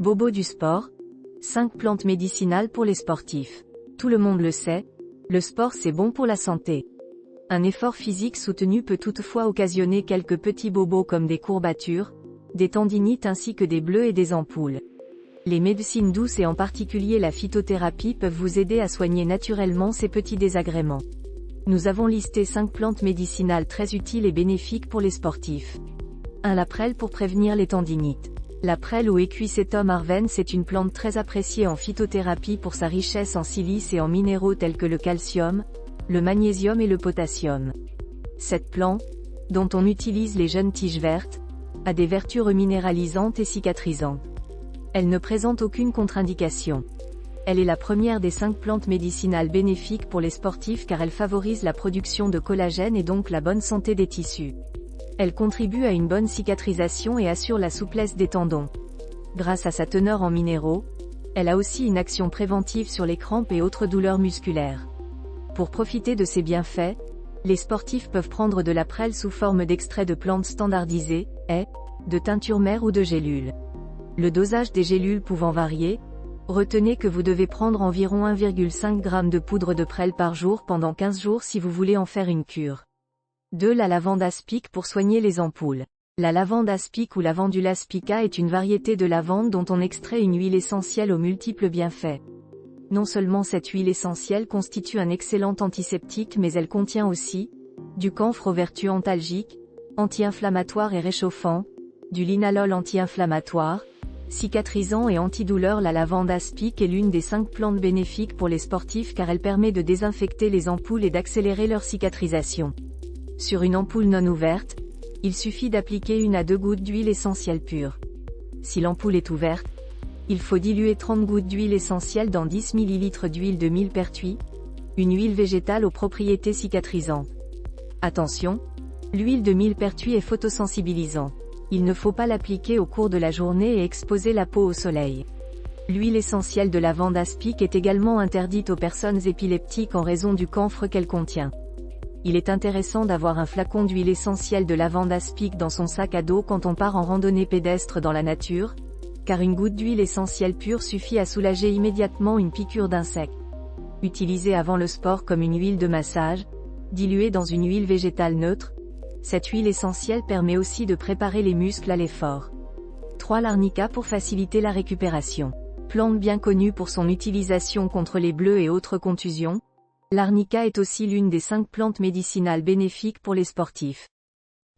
Bobo du sport. 5 plantes médicinales pour les sportifs. Tout le monde le sait, le sport c'est bon pour la santé. Un effort physique soutenu peut toutefois occasionner quelques petits bobos comme des courbatures, des tendinites ainsi que des bleus et des ampoules. Les médecines douces et en particulier la phytothérapie peuvent vous aider à soigner naturellement ces petits désagréments. Nous avons listé 5 plantes médicinales très utiles et bénéfiques pour les sportifs. 1. La prêle pour prévenir les tendinites. La prêle ou Equisetum arvens est une plante très appréciée en phytothérapie pour sa richesse en silice et en minéraux tels que le calcium, le magnésium et le potassium. Cette plante, dont on utilise les jeunes tiges vertes, a des vertus reminéralisantes et cicatrisantes. Elle ne présente aucune contre-indication. Elle est la première des 5 plantes médicinales bénéfiques pour les sportifs car elle favorise la production de collagène et donc la bonne santé des tissus. Elle contribue à une bonne cicatrisation et assure la souplesse des tendons. Grâce à sa teneur en minéraux, elle a aussi une action préventive sur les crampes et autres douleurs musculaires. Pour profiter de ses bienfaits, les sportifs peuvent prendre de la prêle sous forme d'extrait de plantes standardisées, de teinture mère ou de gélules. Le dosage des gélules pouvant varier, retenez que vous devez prendre environ 1,5 g de poudre de prêle par jour pendant 15 jours si vous voulez en faire une cure. 2. La lavande aspic pour soigner les ampoules. La lavande aspic ou Lavandula spica est une variété de lavande dont on extrait une huile essentielle aux multiples bienfaits. Non seulement cette huile essentielle constitue un excellent antiseptique mais elle contient aussi du camphre aux vertus antalgiques, anti-inflammatoires et réchauffant, du linalol anti-inflammatoire, cicatrisant et antidouleur. La lavande aspic est l'une des 5 plantes bénéfiques pour les sportifs car elle permet de désinfecter les ampoules et d'accélérer leur cicatrisation. Sur une ampoule non ouverte, il suffit d'appliquer 1 à 2 gouttes d'huile essentielle pure. Si l'ampoule est ouverte, il faut diluer 30 gouttes d'huile essentielle dans 10 ml d'huile de millepertuis, une huile végétale aux propriétés cicatrisantes. Attention, l'huile de millepertuis est photosensibilisante. Il ne faut pas l'appliquer au cours de la journée et exposer la peau au soleil. L'huile essentielle de lavande aspic est également interdite aux personnes épileptiques en raison du camphre qu'elle contient. Il est intéressant d'avoir un flacon d'huile essentielle de lavande aspic dans son sac à dos quand on part en randonnée pédestre dans la nature, car une goutte d'huile essentielle pure suffit à soulager immédiatement une piqûre d'insecte. Utilisée avant le sport comme une huile de massage, diluée dans une huile végétale neutre, cette huile essentielle permet aussi de préparer les muscles à l'effort. 3. L'arnica pour faciliter la récupération. Plante bien connue pour son utilisation contre les bleus et autres contusions, l'arnica est aussi l'une des 5 plantes médicinales bénéfiques pour les sportifs.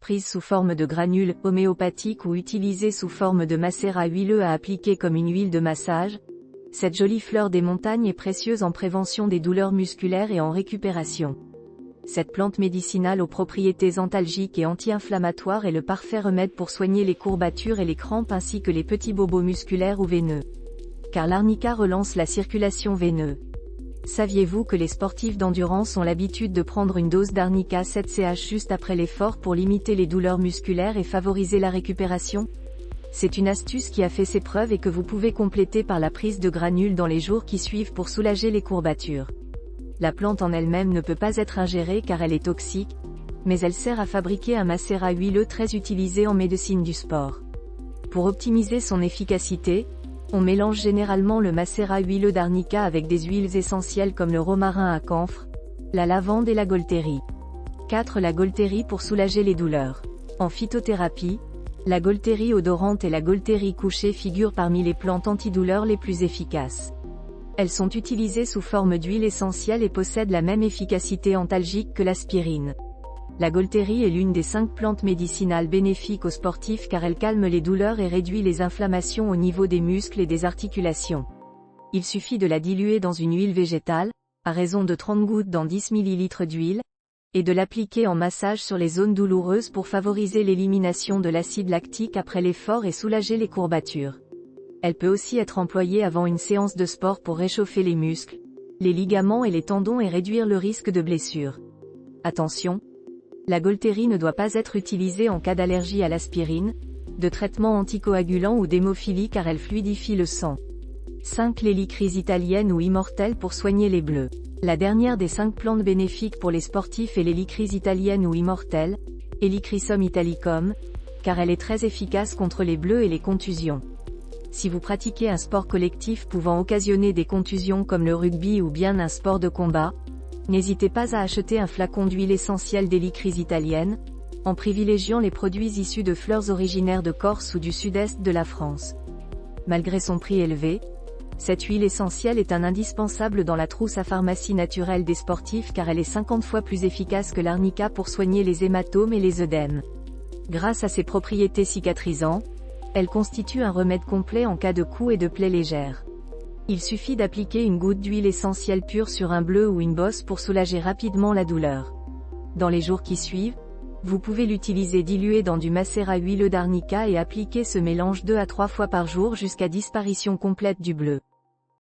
Prise sous forme de granules homéopathiques ou utilisée sous forme de macérat huileux à appliquer comme une huile de massage, cette jolie fleur des montagnes est précieuse en prévention des douleurs musculaires et en récupération. Cette plante médicinale aux propriétés antalgiques et anti-inflammatoires est le parfait remède pour soigner les courbatures et les crampes ainsi que les petits bobos musculaires ou veineux. Car l'arnica relance la circulation veineuse. Saviez-vous que les sportifs d'endurance ont l'habitude de prendre une dose d'arnica 7CH juste après l'effort pour limiter les douleurs musculaires et favoriser la récupération? C'est une astuce qui a fait ses preuves et que vous pouvez compléter par la prise de granules dans les jours qui suivent pour soulager les courbatures. La plante en elle-même ne peut pas être ingérée car elle est toxique, mais elle sert à fabriquer un macérat huileux très utilisé en médecine du sport. Pour optimiser son efficacité, on mélange généralement le macérat huileux d'arnica avec des huiles essentielles comme le romarin à camphre, la lavande et la golterie. 4. La golterie pour soulager les douleurs. En phytothérapie, la golterie odorante et la golterie couchée figurent parmi les plantes antidouleurs les plus efficaces. Elles sont utilisées sous forme d'huile essentielle et possèdent la même efficacité antalgique que l'aspirine. La golterie est l'une des 5 plantes médicinales bénéfiques aux sportifs car elle calme les douleurs et réduit les inflammations au niveau des muscles et des articulations. Il suffit de la diluer dans une huile végétale, à raison de 30 gouttes dans 10 ml d'huile, et de l'appliquer en massage sur les zones douloureuses pour favoriser l'élimination de l'acide lactique après l'effort et soulager les courbatures. Elle peut aussi être employée avant une séance de sport pour réchauffer les muscles, les ligaments et les tendons et réduire le risque de blessure. Attention! La golterie ne doit pas être utilisée en cas d'allergie à l'aspirine, de traitement anticoagulant ou d'hémophilie car elle fluidifie le sang. 5. L'hélicryse italienne ou immortelle pour soigner les bleus. La dernière des 5 plantes bénéfiques pour les sportifs est l'hélicryse italienne ou immortelle, Helichrysum italicum, car elle est très efficace contre les bleus et les contusions. Si vous pratiquez un sport collectif pouvant occasionner des contusions comme le rugby ou bien un sport de combat, n'hésitez pas à acheter un flacon d'huile essentielle d'Hélicryse italienne, en privilégiant les produits issus de fleurs originaires de Corse ou du sud-est de la France. Malgré son prix élevé, cette huile essentielle est un indispensable dans la trousse à pharmacie naturelle des sportifs car elle est 50 fois plus efficace que l'arnica pour soigner les hématomes et les œdèmes. Grâce à ses propriétés cicatrisantes, elle constitue un remède complet en cas de coups et de plaies légères. Il suffit d'appliquer une goutte d'huile essentielle pure sur un bleu ou une bosse pour soulager rapidement la douleur. Dans les jours qui suivent, vous pouvez l'utiliser dilué dans du macérat huileux d'arnica et appliquer ce mélange 2 à 3 fois par jour jusqu'à disparition complète du bleu.